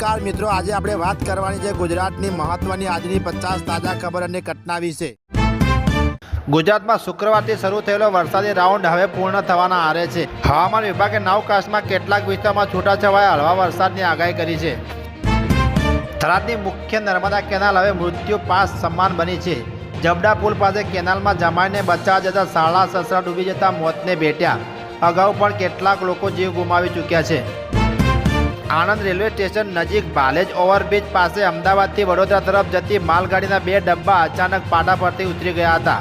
નમસ્કાર મિત્રો, આજે આપણે વાત કરવાની છે ગુજરાતની મહત્વની આજની 50 તાજા ખબર અને ઘટના વિશે। ગુજરાતમાં શુક્રવારથી શરૂ થયેલો વરસાદી રાઉન્ડ હવે પૂર્ણ થવાના આરે છે। હવામાન વિભાગે નવકાશમાં કેટલાક વિસ્તારોમાં છૂટાછવાયા હળવા વરસાદની આગાહી કરી છે। થરાદની મુખ્ય નર્મદા કેનાલ હવે મૃત્યુ પાસ સમાન બની છે। જબડા પુલ પાસે કેનાલમાં જમાઈને બચાવવા જતા શાળા સસરા ડૂબી જતા મોતને ભેટ્યા। અગાઉ પણ કેટલાક લોકો જીવ ગુમાવી ચૂક્યા છે। આણંદ રેલવે સ્ટેશન નજીક ભાલેજ ઓવરબ્રિજ પાસે અમદાવાદથી વડોદરા તરફ જતી માલગાડીના 2 ડબ્બા અચાનક પાટા પરથી ઉતરી ગયા હતા।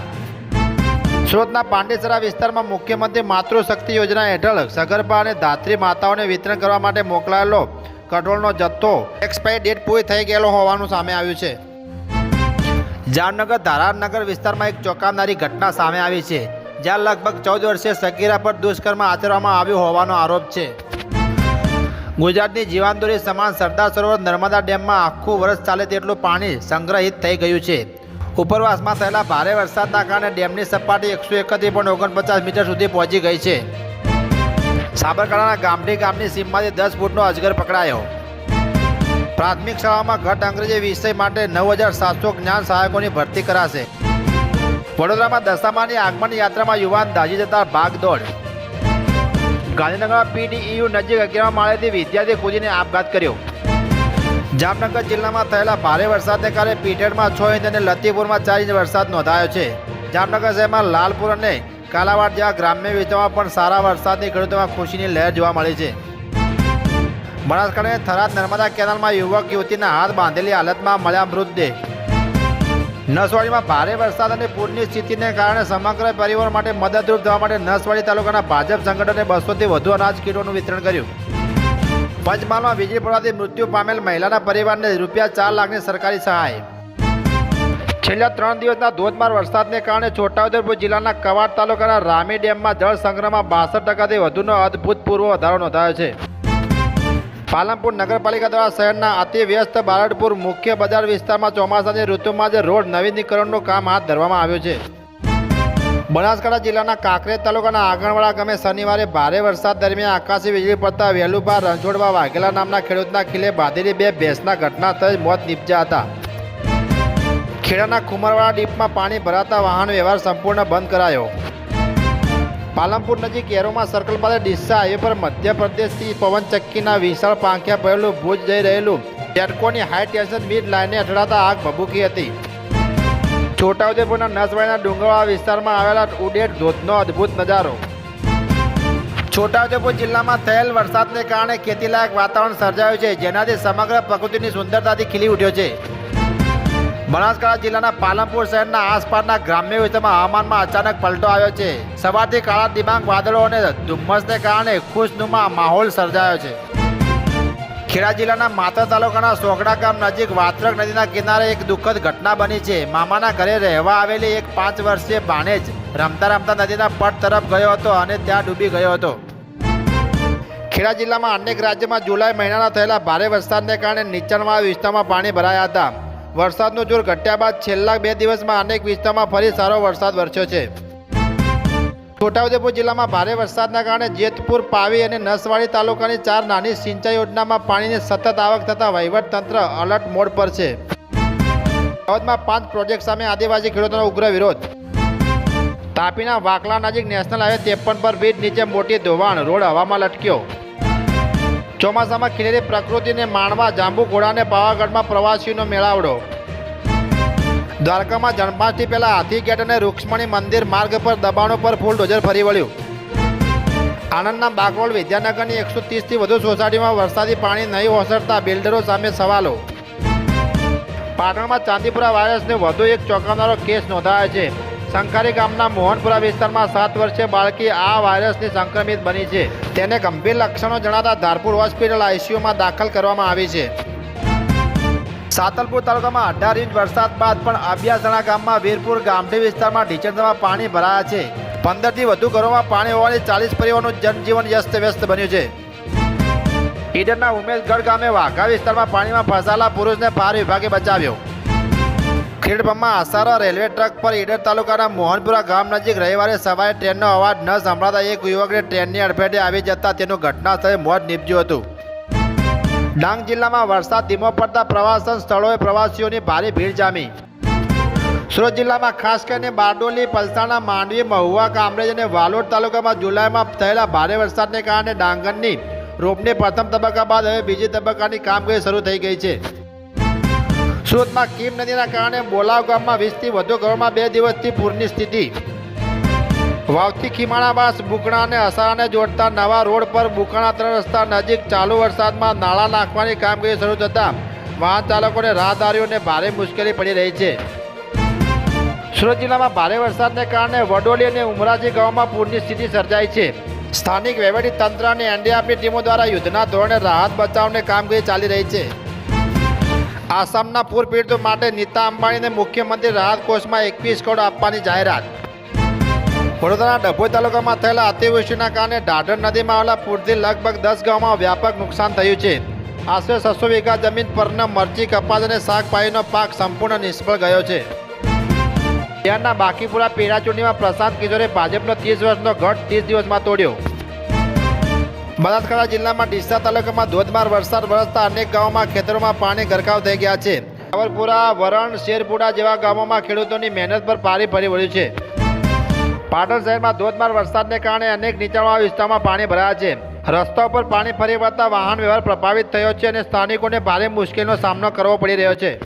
સુરતના પાંડેસરા વિસ્તારમાં મુખ્યમંત્રી માતૃશક્તિ યોજના હેઠળ સગર્ભા અને ધાત્રી માતાઓને વિતરણ કરવા માટે મોકલાયેલો કઠોળનો જથ્થો એક્સપાયરી ડેટ પૂરી થઈ ગયેલો હોવાનું સામે આવ્યું છે। જામનગર ધારાનગર વિસ્તારમાં એક ચોંકાવનારી ઘટના સામે આવી છે, જ્યાં લગભગ 14 વર્ષીય સગીરા પર દુષ્કર્મ આચરવામાં આવ્યું હોવાનો આરોપ છે। ગુજરાતની જીવાદોરી સમાન સરદાર સરોવર નર્મદા ડેમમાં આખું વર્ષ ચાલે તેટલું પાણી સંગ્રહિત થઈ ગયું છે। ઉપરવાસમાં થયેલા ભારે વરસાદના કારણે ડેમની સપાટી 131.49 મીટર સુધી પહોંચી ગઈ છે। સાબરકાંઠાના ગામડી ગામની સીમમાંથી 10 ફૂટનો અજગર પકડાયો। પ્રાથમિક શાળામાં ઘટ અંગ્રેજી વિષય માટે 9700 જ્ઞાન સહાયકોની ભરતી કરાશે। વડોદરામાં દશામાની આગમન યાત્રામાં યુવાન દાઝી જતા ભાગદોડ। ગાંધીનગરમાં PDEU નજીક 11મા માળેથી વિદ્યાર્થી કૂદીને આપઘાત કર્યો। જામનગર જિલ્લામાં થયેલા ભારે વરસાદને કારણે પીઠેડમાં 6 ઇંચ અને લતીપુરમાં 4 ઇંચ વરસાદ નોંધાયો છે। જામનગર શહેરમાં લાલપુર અને કાલાવાડ જેવા ગ્રામ્ય વિસ્તારોમાં પણ સારા વરસાદની ખેડૂતોમાં ખુશીની લહેર જોવા મળી છે। બનાસકાંઠાના થરાદ નર્મદા કેનાલમાં યુવક યુવતીના હાથ બાંધેલી હાલતમાં મળ્યા મૃતદેહ। નસવાડીમાં ભારે વરસાદ અને પૂરની સ્થિતિને કારણે સમગ્ર પરિવાર માટે મદદરૂપ થવા માટે નસવાડી તાલુકાના ભાજપ સંગઠને 200થી વધુ અનાજ કીટોનું વિતરણ કર્યું। પંચમહાલમાં વીજળી પડવાથી મૃત્યુ પામેલ મહિલાના પરિવારને રૂપિયા 4 લાખની સરકારી સહાય। છેલ્લા 3 દિવસના ધોધમાર વરસાદને કારણે છોટાઉદેપુર જિલ્લાના કવાડ તાલુકાના રામી ડેમમાં જળ સંગ્રહમાં 62%થી વધુનો અભૂતપૂર્વ વધારો નોંધાયો છે। પાલનપુર નગરપાલિકા દ્વારા શહેરના અતિ વ્યસ્ત બારડપુર મુખ્ય બજાર વિસ્તારમાં ચોમાસાની ઋતુમાં જ રોડ નવીનીકરણનું કામ હાથ ધરવામાં આવ્યું છે। બનાસકાંઠા જિલ્લાના કાંકરેજ તાલુકાના આંગણવાડા ગામે શનિવારે ભારે વરસાદ દરમિયાન આકાશી વીજળી પડતા વેલુભા રણછોડવા વાઘેલા નામના ખેડૂતના ખીલે બાંધેલી 2 ભેંસના ઘટના સ્થળે મોત નીપજ્યા હતા। ખેડાના ખુમરવાડા ડીપમાં પાણી ભરાતા વાહન વ્યવહાર સંપૂર્ણ બંધ કરાયો। પાલનપુર નજીક એરોમા સર્કલ પાસે ડીસા હાઈવે પર મધ્યપ્રદેશથી પવનચક્કીના વિશાળ પાંખિયા ભરેલું ભુજ જઈ રહેલું ટેટકોની હાઈ ટેન્શન વીજ લાઇનને અથડાતા આગ ભભૂકી હતી। છોટાઉદેપુરના નસવાડીના ડુંગરવાળા વિસ્તારમાં આવેલા ઉડેડ ધોધનો અદ્ભુત નજારો। છોટાઉદેપુર જિલ્લામાં થયેલ વરસાદને કારણે ખેતીલાયક વાતાવરણ સર્જાયું છે, જેનાથી સમગ્ર પ્રકૃતિની સુંદરતાથી ખીલી ઉઠ્યો છે। બનાસકાંઠા જિલ્લાના પાલનપુર શહેરના આસપાસના ગ્રામ્ય વિસ્તારમાં હવામાનમાં અચાનક પલટો આવ્યો છે। સવારથી કાળા ડિબાંગ વાદળો અને ધુમ્મસને કારણે ખુશનુમા માહોલ સર્જાયો છે। ખેડા જિલ્લાના માતર તાલુકાના સોગડા ગામ નજીક વાત્રક નદીના કિનારે એક દુઃખદ ઘટના બની છે। મામાના ઘરે રહેવા આવેલી એક 5 વર્ષીય ભાણેજ રમતા રમતા નદીના પટ તરફ ગયો હતો અને ત્યાં ડૂબી ગયો હતો। ખેડા જિલ્લામાં અનેક રાજ્યોમાં જુલાઈ મહિનાના થયેલા ભારે વરસાદને કારણે નીચાણવાળા વિસ્તારમાં પાણી ભરાયા હતા। વરસાદનું જોર ઘટ્યા બાદ છેલ્લા 2 દિવસમાં અનેક વિસ્તારમાં ફરી સારો વરસાદ વરસ્યો છે। છોટાઉદેપુર જિલ્લામાં ભારે વરસાદના કારણે જેતપુર, પાવી અને નસવાડી તાલુકાની 4 નાની સિંચાઈ યોજનામાં પાણીની સતત આવક થતાં વહીવટતંત્ર અલર્ટ મોડ પર છે। દાહોદમાં 5 પ્રોજેક્ટ સામે આદિવાસી ખેડૂતોનો ઉગ્ર વિરોધ। તાપીના વાકલા નજીક નેશનલ હાઈવે 53 પર બ્રિજ નીચે મોટી ધોવાણ, રોડ હવામાં લટક્યો। ચોમાસામાં ખીલેલી પ્રકૃતિને માણવા જાંબુઘોડા પાવાગઢમાં પ્રવાસીઓનો મેળાવડો। દ્વારકામાં જન્માષ્ટમી પહેલા હાથીગેટ અને રૂક્ષ્મણી મંદિર માર્ગ પર દબાણો પર ફૂલડોઝર ફરી વળ્યું। આણંદના બાગરોલ વિદ્યાનગરની 130થી વધુ સોસાયટીમાં વરસાદી પાણી નહીં ઓસરતા બિલ્ડરો સામે સવાલો। પાટણમાં ચાંદીપુરા વાયરસને વધુ એક ચોંકાવનારો કેસ નોંધાયો છે। શંકારી ગામના મોહનપુરા વિસ્તારમાં 7 વર્ષીય બાળકી આ વાયરસની સંક્રમિત બની છે। તેને ગંભીર લક્ષણો જણાતા ધારપુર હોસ્પિટલ ICUમાં દાખલ કરવામાં આવી છે। સાતલપુર તાલુકામાં 18 ઇંચ વરસાદ બાદ પણ અભિયાસણા ગામમાં વીરપુર ગામઠી વિસ્તારમાં ઢીચણમાં પાણી ભરાયા છે। 15થી વધુ ઘરોમાં પાણી હોવાની 40 પરિવારોનું જનજીવન અસ્તવ્યસ્ત બન્યું છે। ઈડરના ઉમેશગઢ ગામે વાઘા વિસ્તારમાં પાણીમાં ફસાયેલા પુરુષને ફાયર વિભાગે બચાવ્યો। ખેડબ્રહ્મા આસારા રેલવે ટ્રેક પર ઈડર તાલુકાના મોહનપુરા ગામ નજીક રવિવારે સવારે ટ્રેનનો અવાજ ન સંભળાતા એક યુવકને ટ્રેનની અડફેટે આવી જતા તેનું ઘટના સ્થળે મોત નીપજ્યું હતું। ડાંગ જિલ્લામાં વરસાદ ધીમો પડતા પ્રવાસન સ્થળોએ પ્રવાસીઓની ભારે ભીડ જામી. સુરત જિલ્લામાં ખાસ કરીને બારડોલી, પલસાણા, માંડવી, મહુવા, કામરેજ અને વાલોડ તાલુકામાં જુલાઈમાં થયેલા ભારે વરસાદને કારણે ડાંગરની રોપની પ્રથમ તબક્કા બાદ હવે બીજી તબક્કાની કામગીરી શરૂ થઈ ગઈ છે. સુરતમાં કીમ નદીના કારણે બોલાવ ગામમાં 20થી વધુ ઘરોમાં 2 દિવસથી પૂરની સ્થિતિ. વાવથી ખીમાણાબાસ, બુકણા અને અસારાને જોડતા નવા રોડ પર બુકણા 3 રસ્તા નજીક ચાલુ વરસાદમાં નાળા નાખવાની કામગીરી શરૂ થતાં વાહન ચાલકોને રાહદારીઓને ભારે મુશ્કેલી પડી રહી છે. સુરત જિલ્લામાં ભારે વરસાદને કારણે વડોલી અને ઉમરાજી ગામમાં પૂરની સ્થિતિ સર્જાઈ છે. સ્થાનિક વહીવટી તંત્ર અને એનડીઆરએફની ટીમો દ્વારા યુદ્ધના ધોરણે રાહત બચાવની કામગીરી ચાલી રહી છે. આસામના પૂર પીડિતો માટે નીતા અંબાણીને મુખ્યમંત્રી રાહત કોષમાં 21 કરોડ આપવાની જાહેરાત. વડોદરાના ડભોઈ તાલુકામાં થયેલા અતિવૃષ્ટિના કારણે ઢાઢર નદીમાં આવેલા પૂરથી લગભગ 10 ગામમાં વ્યાપક નુકસાન થયું છે. આશરે 600 વીઘા જમીન પરનો મરચી, કપાસ અને શાકભાજીનો પાક સંપૂર્ણ નિષ્ફળ ગયો છે. બિહારના બાંકીપુરા પેટા ચૂંટણીમાં પ્રશાંત કિશોરે ભાજપનો 30 વર્ષનો ગઢ 30 દિવસમાં તોડ્યો. બનાસકાંઠા જિલ્લામાં ડીસા તાલુકામાં ધોધમાર વરસાદ વરસતા અનેક ગામોમાં ખેતરોમાં પાણી ગરકાવ થઈ ગયા છે. સાવરપુરા, વરણ, શેરપુરા જેવા ગામોમાં ખેડૂતોની મહેનત પર પાણી ફરી વળ્યું છે. પાટણ શહેરમાં ધોધમાર વરસાદને કારણે અનેક નીચાણવાળા વિસ્તારોમાં પાણી ભરાયા છે. રસ્તા પર પાણી ફરી વળતા વાહન વ્યવહાર પ્રભાવિત થયો છે અને સ્થાનિકોને ભારે મુશ્કેલીનો સામનો કરવો પડી રહ્યો છે.